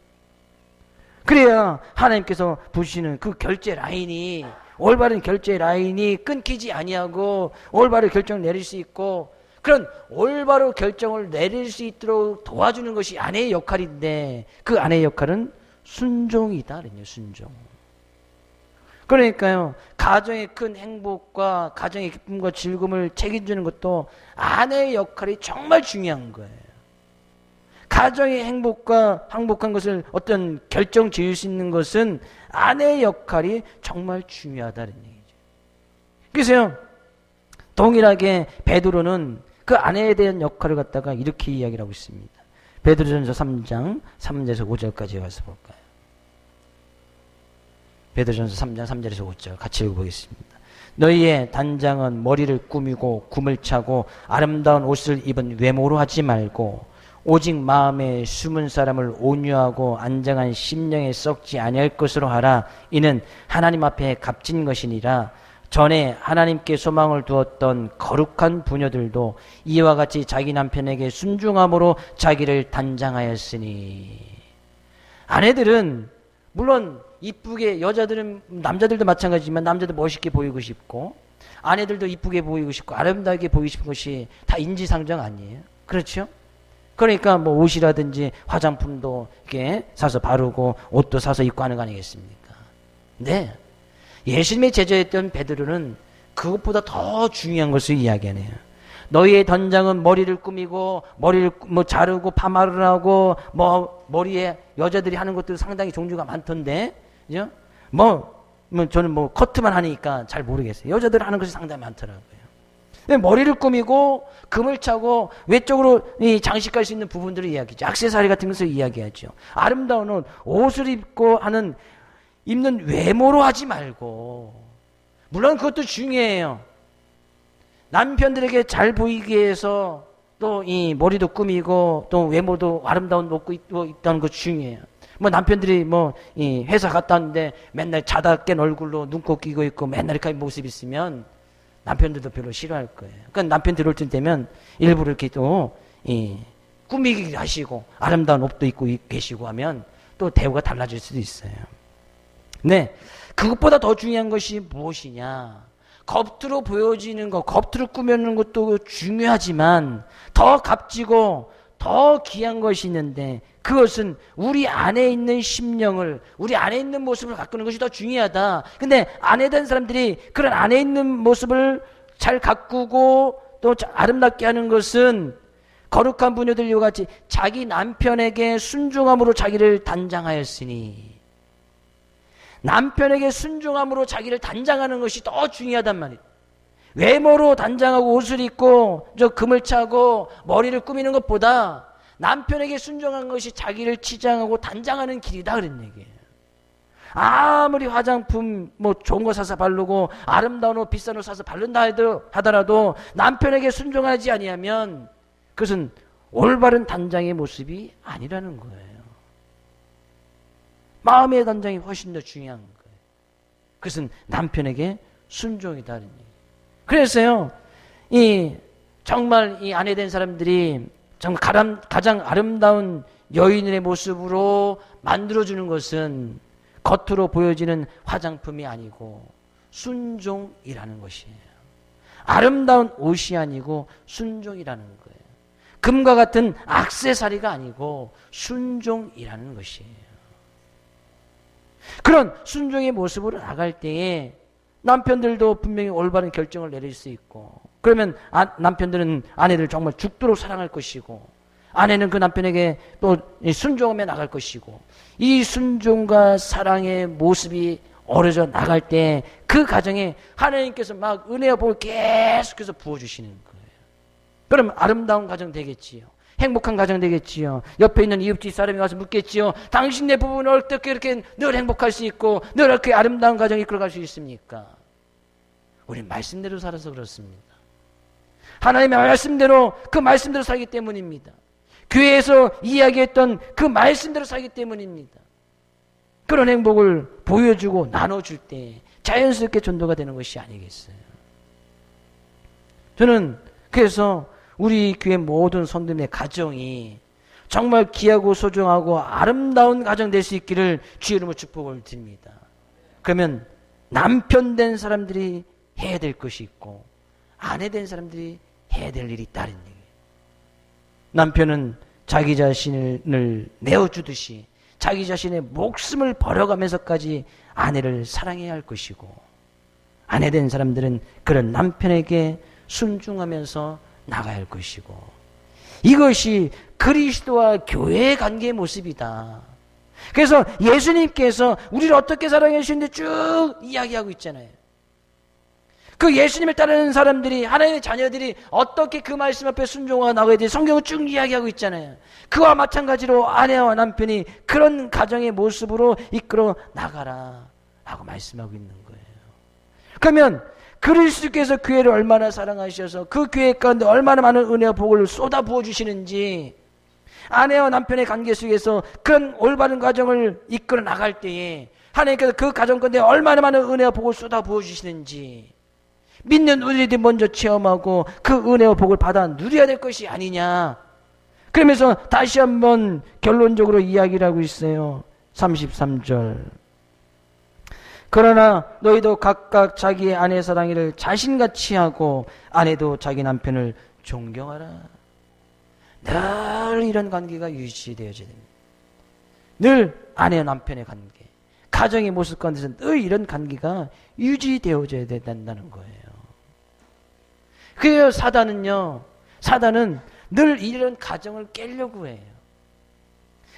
그래야 하나님께서 부시는 그 결제 라인이, 올바른 결제 라인이 끊기지 아니하고 올바른 결정을 내릴 수 있고, 그런 올바로 결정을 내릴 수 있도록 도와주는 것이 아내의 역할인데, 그 아내의 역할은 순종이다. 순종. 그러니까요, 가정의 큰 행복과 가정의 기쁨과 즐거움을 책임지는 것도 아내의 역할이 정말 중요한 거예요. 가정의 행복과 행복한 것을 어떤 결정 지을 수 있는 것은 아내의 역할이 정말 중요하다는 얘기죠. 그래서요, 동일하게 베드로는 그 아내에 대한 역할을 갖다가 이렇게 이야기를 하고 있습니다. 베드로전서 3장 3절에서 5절까지 가서 볼까요? 베드로전서 3장 3절에서 5절 같이 읽어보겠습니다. 너희의 단장은 머리를 꾸미고 굼을 차고 아름다운 옷을 입은 외모로 하지 말고, 오직 마음에 숨은 사람을 온유하고 안정한 심령에 썩지 아니할 것으로 하라. 이는 하나님 앞에 값진 것이니라. 전에 하나님께 소망을 두었던 거룩한 부녀들도 이와 같이 자기 남편에게 순종함으로 자기를 단장하였으니. 아내들은 물론 이쁘게, 여자들은, 남자들도 마찬가지지만 남자도 멋있게 보이고 싶고 아내들도 이쁘게 보이고 싶고 아름다게 보이고 싶은 것이 다 인지상정 아니에요? 그렇죠? 그러니까 뭐 옷이라든지 화장품도 이렇게 사서 바르고 옷도 사서 입고 하는 거 아니겠습니까? 네. 예수님의 제자였던 베드로는 그것보다 더 중요한 것을 이야기하네요. 너희의 단장은 머리를 꾸미고 머리를 뭐 자르고 파마를 하고 뭐 머리에 여자들이 하는 것도 상당히 종류가 많던데, 그죠? 저는 뭐 커트만 하니까 잘 모르겠어요. 여자들 하는 것이 상당히 많더라고요. 머리를 꾸미고 금을 차고 외적으로 이 장식할 수 있는 부분들을 이야기하죠. 액세서리 같은 것을 이야기하죠. 아름다운 옷을 입고 하는, 입는 외모로 하지 말고, 물론 그것도 중요해요. 남편들에게 잘 보이기 위해서 또 이 머리도 꾸미고 또 외모도 아름다운 옷 입고 있다는 거 중요해요. 뭐 남편들이 이 회사 갔다 왔는데 맨날 자다 깬 얼굴로 눈곱 끼고 있고 맨날 이렇게 모습 있으면 남편들도 별로 싫어할 거예요. 그러니까 남편 들어올 때 되면 일부러 이렇게 또 꾸미기 하시고 아름다운 옷도 입고 계시고 하면 또 대우가 달라질 수도 있어요. 네, 그것보다 더 중요한 것이 무엇이냐? 겉으로 보여지는 것, 겉으로 꾸며놓는 것도 중요하지만 더 값지고 더 귀한 것이 있는데 그것은 우리 안에 있는 심령을, 우리 안에 있는 모습을 가꾸는 것이 더 중요하다. 근데 아내 된 사람들이 그런 안에 있는 모습을 잘 가꾸고 또 아름답게 하는 것은 거룩한 부녀들과 같이 자기 남편에게 순종함으로 자기를 단장하였으니, 남편에게 순종함으로 자기를 단장하는 것이 더 중요하단 말이에요. 외모로 단장하고 옷을 입고 저 금을 차고 머리를 꾸미는 것보다 남편에게 순종한 것이 자기를 치장하고 단장하는 길이다 그런 얘기예요. 아무리 화장품 뭐 좋은 거 사서 바르고 아름다운 옷 비싼 옷 사서 바른다 하더라도 남편에게 순종하지 아니하면 그것은 올바른 단장의 모습이 아니라는 거예요. 마음의 단장이 훨씬 더 중요한 거예요. 그것은 남편에게 순종이다. 그래서요, 정말 이 아내 된 사람들이 정말 가장 아름다운 여인의 모습으로 만들어주는 것은 겉으로 보여지는 화장품이 아니고 순종이라는 것이에요. 아름다운 옷이 아니고 순종이라는 거예요. 금과 같은 액세서리가 아니고 순종이라는 것이에요. 그런 순종의 모습으로 나갈 때에 남편들도 분명히 올바른 결정을 내릴 수 있고, 그러면 남편들은 아내를 정말 죽도록 사랑할 것이고, 아내는 그 남편에게 또 순종하며 나갈 것이고, 이 순종과 사랑의 모습이 어려져 나갈 때 그 가정에 하나님께서 막 은혜와 복을 계속해서 부어주시는 거예요. 그럼 아름다운 가정 되겠지요. 행복한 가정 되겠지요. 옆에 있는 이웃집 사람이 와서 묻겠지요. 당신네 부부는 어떻게 이렇게 늘 행복할 수 있고 늘 이렇게 아름다운 가정 이끌어갈 수 있습니까? 우린 말씀대로 살아서 그렇습니다. 하나님의 말씀대로, 그 말씀대로 살기 때문입니다. 교회에서 이야기했던 그 말씀대로 살기 때문입니다. 그런 행복을 보여주고 나눠줄 때 자연스럽게 전도가 되는 것이 아니겠어요. 저는 그래서 우리 교회 모든 성도님의 가정이 정말 귀하고 소중하고 아름다운 가정 될 수 있기를 주의 이름으로 축복을 드립니다. 그러면 남편 된 사람들이 해야 될 것이 있고 아내 된 사람들이 해야 될 일이 있다는 얘기예요. 남편은 자기 자신을 내어주듯이 자기 자신의 목숨을 버려가면서까지 아내를 사랑해야 할 것이고, 아내 된 사람들은 그런 남편에게 순종하면서 나가야 할 것이고, 이것이 그리스도와 교회의 관계의 모습이다. 그래서 예수님께서 우리를 어떻게 사랑해 주시는데 쭉 이야기하고 있잖아요. 그 예수님을 따르는 사람들이, 하나님의 자녀들이 어떻게 그 말씀 앞에 순종하고 나가야 돼 성경을 쭉 이야기하고 있잖아요. 그와 마찬가지로 아내와 남편이 그런 가정의 모습으로 이끌어 나가라 라고 말씀하고 있는 거예요. 그러면 그리스도께서 교회를 얼마나 사랑하셔서 그 교회 가운데 얼마나 많은 은혜와 복을 쏟아 부어주시는지, 아내와 남편의 관계 속에서 그런 올바른 가정을 이끌어 나갈 때에 하나님께서 그 가정 가운데 얼마나 많은 은혜와 복을 쏟아 부어주시는지 믿는 우리들이 먼저 체험하고 그 은혜와 복을 받아 누려야 될 것이 아니냐. 그러면서 다시 한번 결론적으로 이야기를 하고 있어요. 33절. 그러나 너희도 각각 자기의 아내 사랑이를 자신같이 하고 아내도 자기 남편을 존경하라. 늘 이런 관계가 유지되어져야 됩니다. 늘 아내와 남편의 관계, 가정의 모습 가운데서 늘 이런 관계가 유지되어져야 된다는 거예요. 그래서 사단은 늘 이런 가정을 깨려고 해요.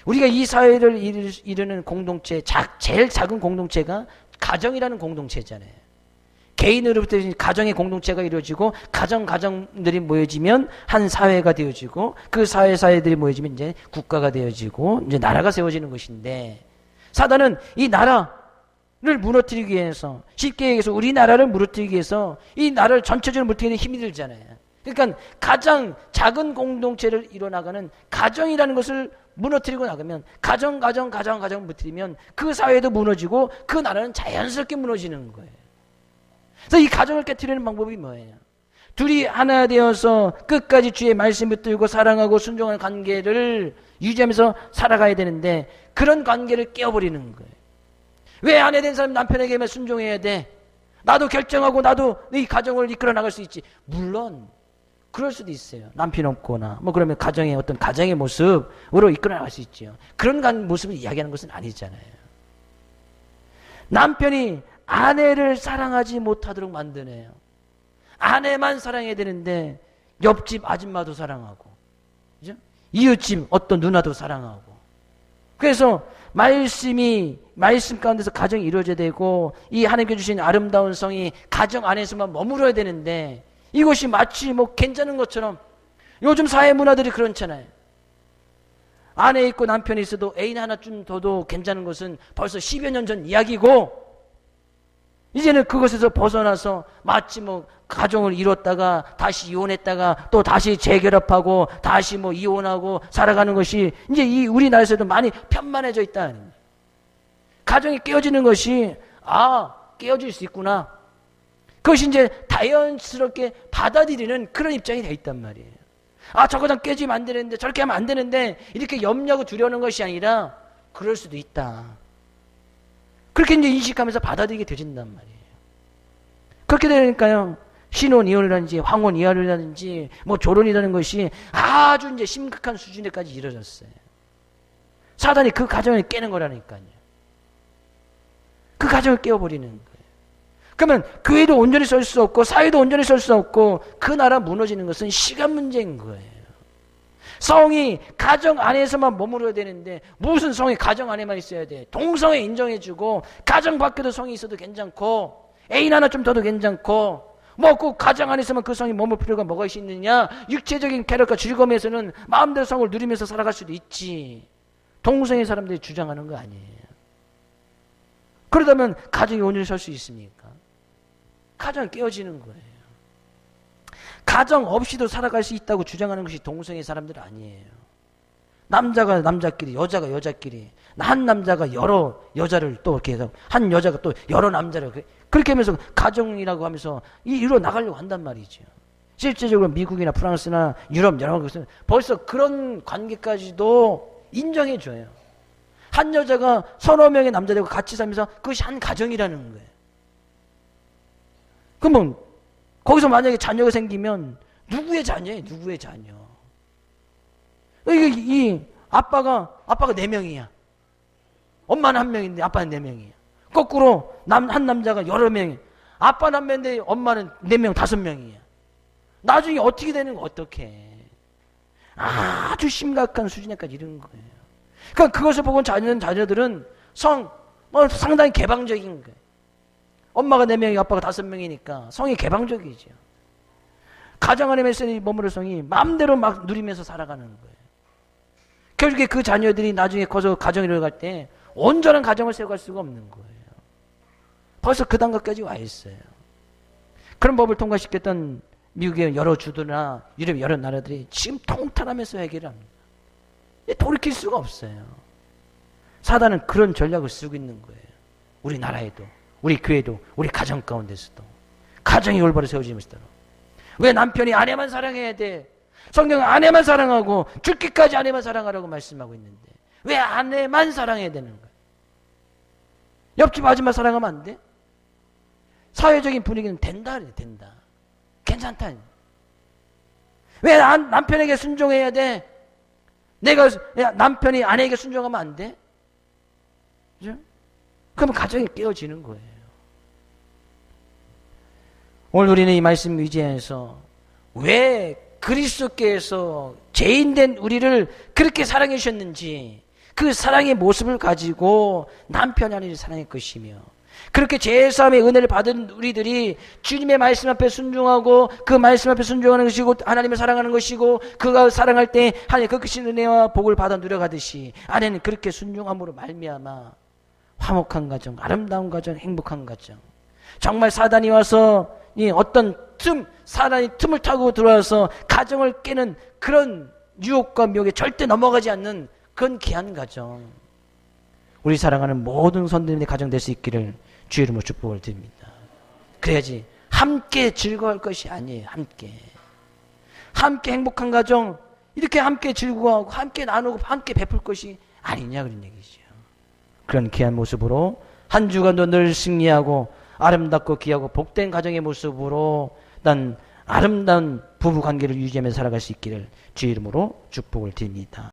우리가 이 사회를 이루는 공동체, 제일 작은 공동체가 가정이라는 공동체잖아요. 개인으로부터 가정의 공동체가 이루어지고 가정들이 모여지면 한 사회가 되어지고 그 사회들이 모여지면 이제 국가가 되어지고 이제 나라가 세워지는 것인데, 사단은 이 나라를 무너뜨리기 위해서, 쉽게 얘기해서 우리나라를 무너뜨리기 위해서 이 나라를 전체적으로 무너뜨리는 힘이 들잖아요. 그러니까 가장 작은 공동체를 이뤄나가는 가정이라는 것을 무너뜨리고 나가면 가정 무너뜨리면 그 사회도 무너지고 그 나라는 자연스럽게 무너지는 거예요. 그래서 이 가정을 깨뜨리는 방법이 뭐예요? 둘이 하나 되어서 끝까지 주의 말씀을 붙들고 사랑하고 순종하는 관계를 유지하면서 살아가야 되는데 그런 관계를 깨어버리는 거예요. 왜 아내 된 사람 남편에게만 순종해야 돼? 나도 결정하고 나도 이 가정을 이끌어 나갈 수 있지. 물론 그럴 수도 있어요. 남편 없거나 뭐 그러면 가정의 모습으로 이끌어 나갈 수 있죠. 그런 모습을 이야기하는 것은 아니잖아요. 남편이 아내를 사랑하지 못하도록 만드네요. 아내만 사랑해야 되는데 옆집 아줌마도 사랑하고, 그죠? 이웃집 어떤 누나도 사랑하고. 그래서 말씀 가운데서 가정이 이루어져야 되고, 이 하나님께 주신 아름다운 성이 가정 안에서만 머물러야 되는데, 이것이 마치 뭐 괜찮은 것처럼, 요즘 사회 문화들이 그렇잖아요. 아내 있고 남편이 있어도 애인 하나쯤 둬도 괜찮은 것은 벌써 10여 년 전 이야기고, 이제는 그것에서 벗어나서 마치 뭐 가정을 이뤘다가 다시 이혼했다가 또 다시 재결합하고 다시 뭐 이혼하고 살아가는 것이 이제 이 우리나라에서도 많이 편만해져 있다. 가정이 깨어지는 것이 깨어질 수 있구나. 그것이 이제 자연스럽게 받아들이는 그런 입장이 돼 있단 말이에요. 저거랑 깨지면 안 되는데 저렇게 하면 안 되는데 이렇게 염려하고 두려워하는 것이 아니라 그럴 수도 있다. 그렇게 이제 인식하면서 받아들이게 되진단 말이에요. 그렇게 되니까요, 신혼 이혼이라든지 황혼 이혼이라든지 뭐 조론이라는 것이 아주 이제 심각한 수준에까지 이르렀어요. 사단이 그 가정을 깨는 거라니까요. 그 가정을 깨워버리는 거예요. 그러면 교회도 온전히 설 수 없고 사회도 온전히 설 수 없고 그 나라 무너지는 것은 시간 문제인 거예요. 성이 가정 안에서만 머물러야 되는데 무슨 성이 가정 안에만 있어야 돼. 동성애 인정해주고 가정 밖에도 성이 있어도 괜찮고 애인 하나 좀 더도 괜찮고 뭐 꼭 가정 안에서만 그 성이 머물 필요가 뭐가 있느냐. 육체적인 쾌락과 즐거움에서는 마음대로 성을 누리면서 살아갈 수도 있지. 동성애 사람들이 주장하는 거 아니에요. 그러다면 가정이 온전히 설 수 있습니까? 가정이 깨어지는 거예요. 가정 없이도 살아갈 수 있다고 주장하는 것이 동성애 사람들 아니에요. 남자가 남자끼리, 여자가 여자끼리, 한 남자가 여러 여자를 또 이렇게 해서 한 여자가 또 여러 남자를 그렇게 하면서 가정이라고 하면서 이루어 나가려고 한단 말이죠. 실제적으로 미국이나 프랑스나 유럽 여러 곳은 벌써 그런 관계까지도 인정해줘요. 한 여자가 서너 명의 남자들과 같이 살면서 그것이 한 가정이라는 거예요. 그러면 거기서 만약에 자녀가 생기면 누구의 자녀예요? 누구의 자녀? 이 아빠가 4명이야. 엄마는 1명인데 아빠는 4명이야. 거꾸로 한 남자가 여러 명이. 아빠는 1명인데 엄마는 4명, 5명이야. 나중에 어떻게 되는 거 어떡해. 아주 심각한 수준에까지 이르는 거예요. 그러니까 그것을 보고 자녀들은 상당히 개방적인 거예요. 엄마가 4명이고 아빠가 5명이니까 성이 개방적이죠. 가정 안에 머무를 성이 마음대로 막 누리면서 살아가는 거예요. 결국에 그 자녀들이 나중에 커서 가정을 이뤄갈 때 온전한 가정을 세워갈 수가 없는 거예요. 벌써 그 단계까지 와 있어요. 그런 법을 통과시켰던 미국의 여러 주들이나 유럽 여러 나라들이 지금 통탄하면서 해결을 합니다. 돌이킬 수가 없어요. 사단은 그런 전략을 쓰고 있는 거예요. 우리나라에도, 우리 교회도, 우리 가정 가운데서도 가정이 올바로 세워지면서 왜 남편이 아내만 사랑해야 돼? 성경은 아내만 사랑하고 죽기까지 아내만 사랑하라고 말씀하고 있는데 왜 아내만 사랑해야 되는 거예요? 옆집 아줌마 사랑하면 안 돼? 사회적인 분위기는 된다. 괜찮다. 왜 남편에게 순종해야 돼? 남편이 아내에게 순종하면 안 돼? 그죠? 그러면 가정이 깨어지는 거예요. 오늘 우리는 이 말씀 의지해서 왜 그리스도께서 죄인된 우리를 그렇게 사랑해 주셨는지 그 사랑의 모습을 가지고 남편 아내를 사랑할 것이며 그렇게 죄사함의 은혜를 받은 우리들이 주님의 말씀 앞에 순종하고 그 말씀 앞에 순종하는 것이고 하나님을 사랑하는 것이고 그가 사랑할 때 하나님 그 크신 은혜와 복을 받아 누려가듯이 아내는 그렇게 순종함으로 말미암아 화목한 가정, 아름다운 가정, 행복한 가정. 정말 사단이 와서 어떤 사단이 틈을 타고 들어와서 가정을 깨는 그런 유혹과 미혹에 절대 넘어가지 않는 그런 귀한 가정. 우리 사랑하는 모든 선생님의 가정 될 수 있기를 주의 이름으로 축복을 드립니다. 그래야지 함께 즐거워할 것이 아니에요. 함께 행복한 가정, 이렇게 함께 즐거워하고 함께 나누고 함께 베풀 것이 아니냐 그런 얘기죠. 그런 귀한 모습으로 한 주간도 늘 승리하고 아름답고 귀하고 복된 가정의 모습으로 난 아름다운 부부 관계를 유지하며 살아갈 수 있기를 주의 이름으로 축복을 드립니다.